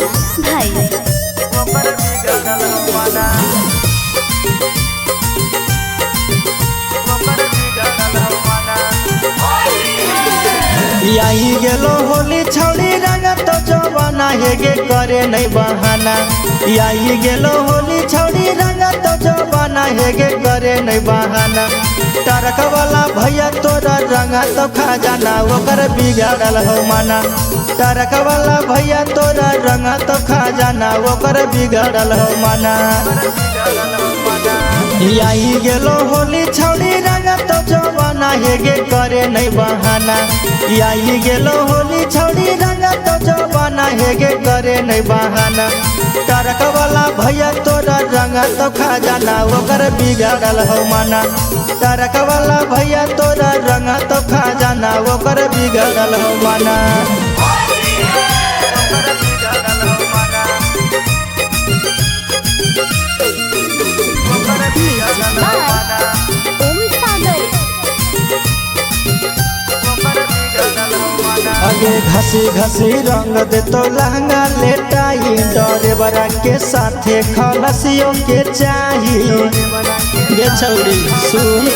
भाई। यही गेलो होली छौड़ी रंग तो जवाना हेगे करे नहीं बहाना। यही गेलो होली छौड़ी रंग तो जवाना हेगे करे नहीं बहाना। टरक वाला भैया तोरा रंग तो खजाना ओकर बिगाड़ल हो माना। टरक वाला भैया तोरा रंग तो खजाना ओकर बिगाड़ल हो माना। यही गेलो होली छौड़ी रंग तो जवाना हेगे करे नहीं बहाना। यही गेलो होली छौड़ी रंग तो जवाना हेगे करे नहीं बहाना। टरक वाला भैया तोरा रंग तो खजाना ओकर बिगाड़ल हो माना। टरक वाला भैया तोरा रंग तो खजाना ओकर बिगाड़ल हो माना। आगे घसी घसी रंग दे तो लहंगा लेटाई। डरे बरा के साथे खलसियों के चाही। गे छौड़ी सुन,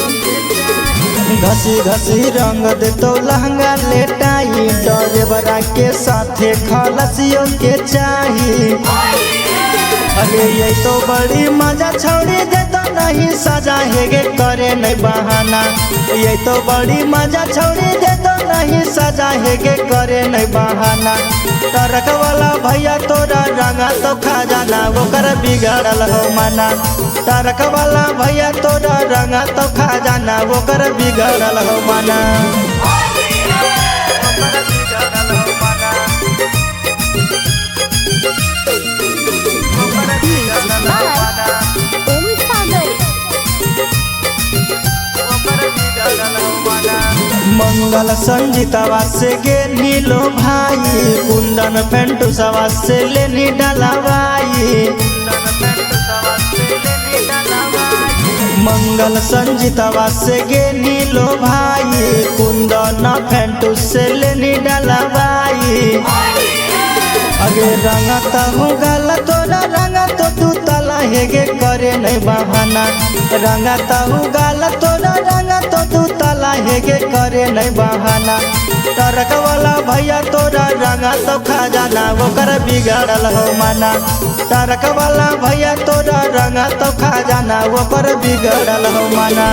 घसी घसी रंग दे तो लहंगा लेटाई। डरे बरा के साथे खलसियों के चाही। अरे ये तो बड़ी मजा छौड़ी दे तो नहीं सजा हेगे करे नहीं बहाना। ये तो बड़ी मजा छौड़ी दे तो नहीं सजा हेगे करे नहीं बहाना। टरक वाला भैया तोरा रंगा तो खजाना ओकर बिगाड़ल हो माना। टरक वाला भैया तोरा रंगा तो खजाना ओकर बिगाड़ल हो माना। मंगल संजीतवा से गे नीलो भाई। कुंदन पेंटू सवा से लेनी डलवाई। मंगल संजीतवा से गे नीलो भाई। कुंदन पेंटू से लेनी डलवाई। अगे रंगता हूँ गल तोरा रंग तो तू तला हेगे करे नहीं बहाना। रंगता हूँ गल तोरा रंग तो तू तला हेगे करे नहीं बहाना। टरक वाला भैया तोरा रंग तो खजाना ओकर बिगाड़ल हो माना। टरक वाला भैया तोरा रंग तो खजाना ओकर बिगाड़ल हो माना।